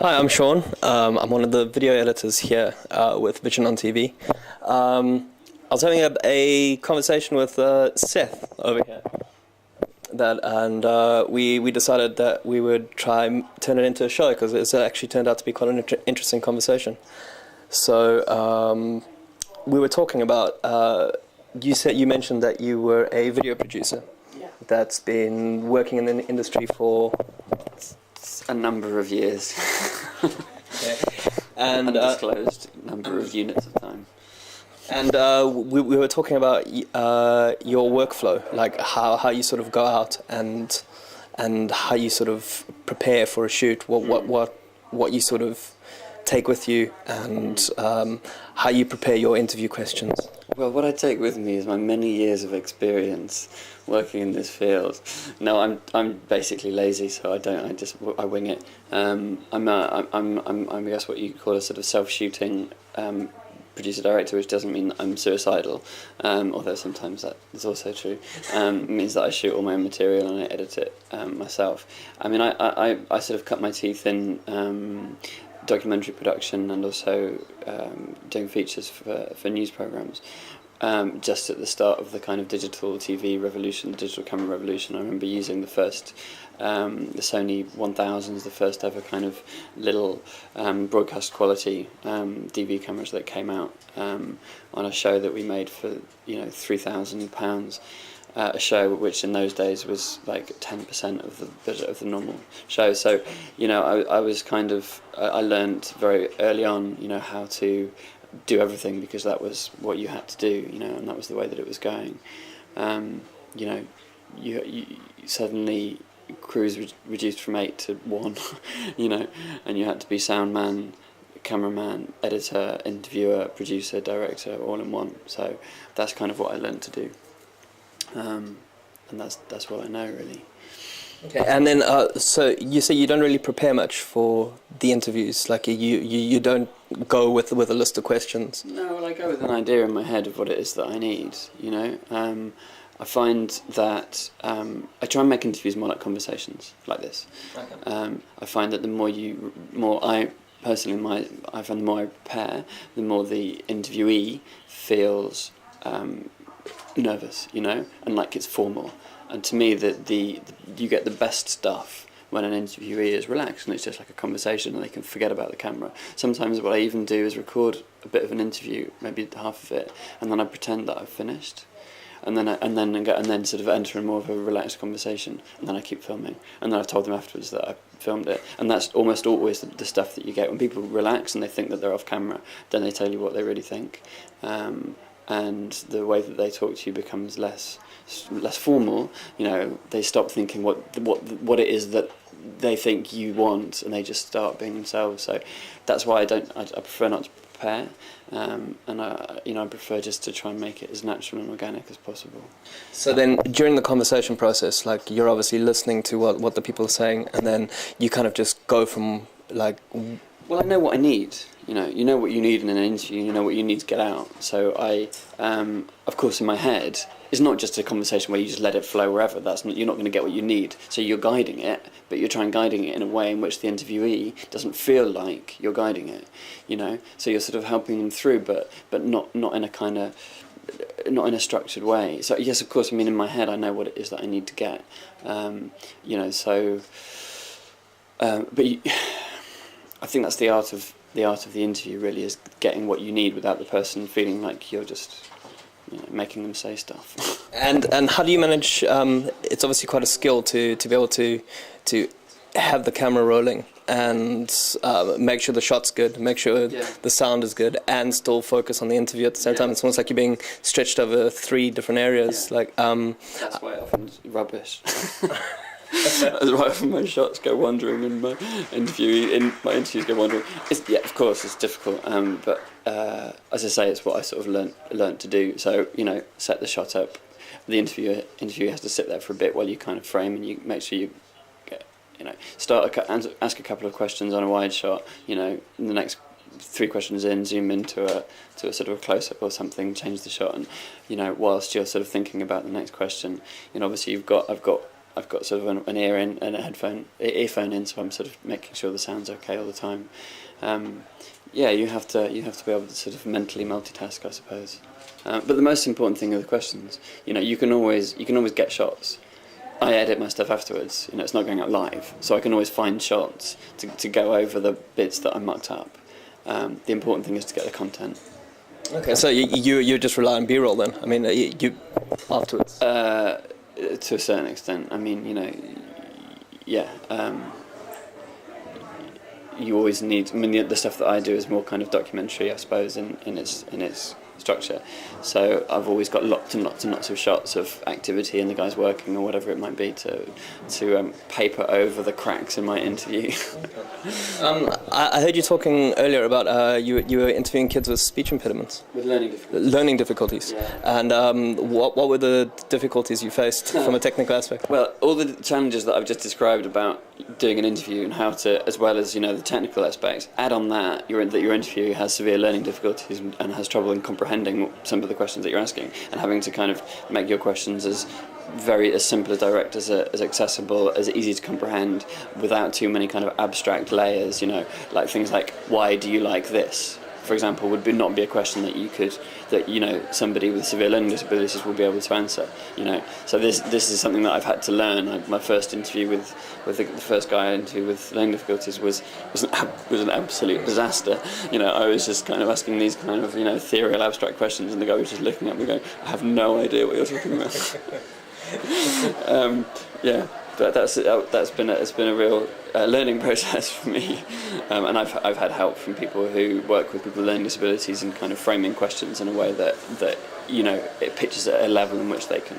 Hi, I'm Sean. I'm one of the video editors here with visionontv. I was having a conversation with Seth over here, we decided that we would try and turn it into a show because it's actually turned out to be quite an interesting conversation. So we were talking about. You mentioned that you were a video producer. Yeah. That's been working in the industry for a number of years. Okay. And undisclosed number of units of time. And we were talking about your workflow, like how you sort of go out and how you sort of prepare for a shoot, what you sort of take with you, and how you prepare your interview questions. Well, what I take with me is my many years of experience working in this field. No, I'm basically lazy, so I wing it. I'm I guess what you call a sort of self-shooting producer director, which doesn't mean that I'm suicidal, although sometimes that is also true. It means that I shoot all my own material and I edit it myself. I mean, I sort of cut my teeth in documentary production and also doing features for news programmes. Just at the start of the kind of digital TV revolution, the digital camera revolution, I remember using the first, the Sony 1000s, the first ever kind of little broadcast quality DV cameras that came out on a show that we made for £3,000. A show which in those days was like 10% of the budget of the normal show. So, I was kind of, I learned very early on, how to do everything because that was what you had to do, and that was the way that it was going. You suddenly crews reduced from 8 to 1, and you had to be sound man, cameraman, editor, interviewer, producer, director, all in one. So that's kind of what I learned to do. And that's what I know, really. Okay. And then, so you say you don't really prepare much for the interviews. Like you don't go with a list of questions. No, well, I go with an idea in my head of what it is that I need. I find that I try and make interviews more like conversations, like this. Okay. I find that the more I find the more I prepare, the more the interviewee feels nervous, and like it's formal. And to me, you get the best stuff when an interviewee is relaxed and it's just like a conversation and they can forget about the camera. Sometimes what I even do is record a bit of an interview, maybe half of it, and then I pretend that I've finished, and then sort of enter in more of a relaxed conversation, and then I keep filming, and then I've told them afterwards that I filmed it, and that's almost always the stuff that you get when people relax and they think that they're off camera. Then they tell you what they really think. And the way that they talk to you becomes less formal. They stop thinking what it is that they think you want, and they just start being themselves. So that's why I prefer not to prepare, and I prefer just to try and make it as natural and organic as possible. So then, during the conversation process, like you're obviously listening to what the people are saying, and then you kind of just go from like. Well, I know what I need. You know what you need in an interview. You know what you need to get out. So I, of course, in my head, it's not just a conversation where you just let it flow wherever. You're not going to get what you need. So you're guiding it, but you're guiding it in a way in which the interviewee doesn't feel like you're guiding it. So you're sort of helping them through, but not in a kind of. Not in a structured way. So yes, of course. I mean, in my head, I know what it is that I need to get. I think that's the art of the interview. Really, is getting what you need without the person feeling like you're just making them say stuff. And how do you manage? It's obviously quite a skill to be able to have the camera rolling and make sure the shot's good, make sure the sound is good, and still focus on the interview at the same time. It's almost like you're being stretched over 3 different areas. Yeah. That's why often it's rubbish. That's why often my shots go wandering and my interviews go wandering. Of course it's difficult, but as I say, it's what I sort of learnt to do. So set the shot up. The interviewer has to sit there for a bit while you kind of frame, and you make sure you get ask a couple of questions on a wide shot. The next 3 questions in, zoom into a sort of a close up or something, change the shot, and whilst you're sort of thinking about the next question, obviously I've got I've got sort of an ear in and a earphone in, so I'm sort of making sure the sound's okay all the time. Yeah, you have to be able to sort of mentally multitask, I suppose. But the most important thing are the questions. You know, you can always get shots. I edit my stuff afterwards. You know, it's not going out live, so I can always find shots to go over the bits that I mucked up. The important thing is to get the content. Okay, so you just rely on B-roll then? I mean, you afterwards? To a certain extent. I mean, you know, yeah. You always need. I mean, the stuff that I do is more kind of documentary, I suppose, in its structure. So I've always got lots and lots and lots of shots of activity and the guys working or whatever it might be to paper over the cracks in my interview. I heard you talking earlier about you were interviewing kids with speech impediments. With learning difficulties. Learning difficulties. Yeah. And what were the difficulties you faced from a technical aspect? Well, all the challenges that I've just described about doing an interview and how to, as well as, you know, the technical aspects, add on that your interview has severe learning difficulties and has trouble in comprehending some of the questions that you're asking, and having to kind of make your questions as simple, as direct, as accessible, as easy to comprehend, without too many kind of abstract layers. You know, like things like, why do you like this, for example, would not be a question that you know, somebody with severe learning disabilities will be able to answer. You know, so this is something that I've had to learn. My first interview with the first guy I interviewed with learning difficulties was an absolute disaster. You know, I was just kind of asking these kind of, you know, ethereal, abstract questions, and the guy was just looking at me going, I have no idea what you're talking about. Yeah. But it's been a real learning process for me, and I've had help from people who work with people with learning disabilities and kind of framing questions in a way that you know, it pitches at a level in which they can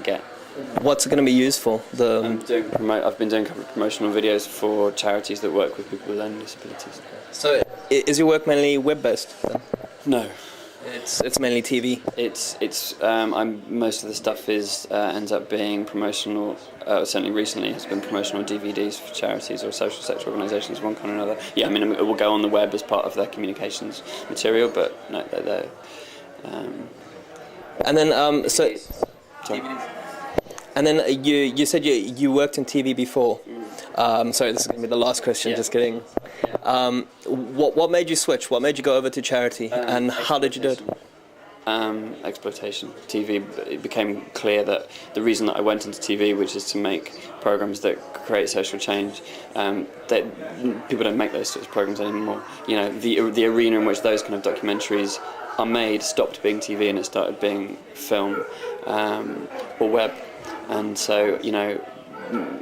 get. What's it going to be used for? I've been doing a couple of promotional videos for charities that work with people with learning disabilities. So is your work mainly web-based? No. It's mainly TV. Most of the stuff ends up being promotional. Certainly recently, it's been promotional DVDs for charities or social sector organisations, one kind or another. Yeah, I mean, it will go on the web as part of their communications material, but no, they're. And then sorry. And then you said you worked in TV before. Sorry, this is going to be the last question. Yeah. Just kidding. What made you switch? What made you go over to charity? And how did you do it? Exploitation. TV. It became clear that the reason that I went into TV, which is to make programs that create social change, that people don't make those sorts of programs anymore. You know, the arena in which those kind of documentaries are made stopped being TV and it started being film or web. And so, you know,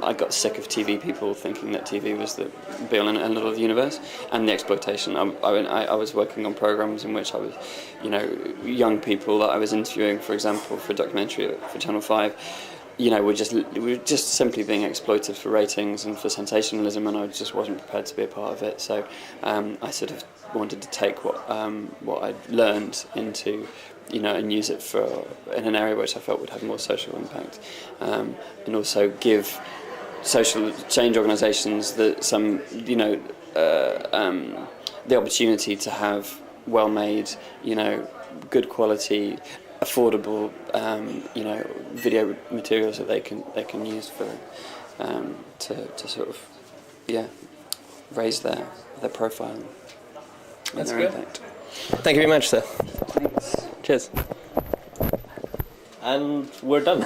I got sick of TV people thinking that TV was the be-all and end-all of the universe, and the exploitation. I was working on programs in which I was, you know, young people that I was interviewing, for example, for a documentary for Channel 5, you know, were just simply being exploited for ratings and for sensationalism, and I just wasn't prepared to be a part of it. So I sort of wanted to take what I'd learned into, you know, and use it in an area which I felt would have more social impact, and also give social change organisations the opportunity to have well-made, you know, good quality, affordable, you know, video materials that they can use for to sort of raise their profile and That's their good. impact. Thank you very much, sir. Thanks. Cheers. And we're done.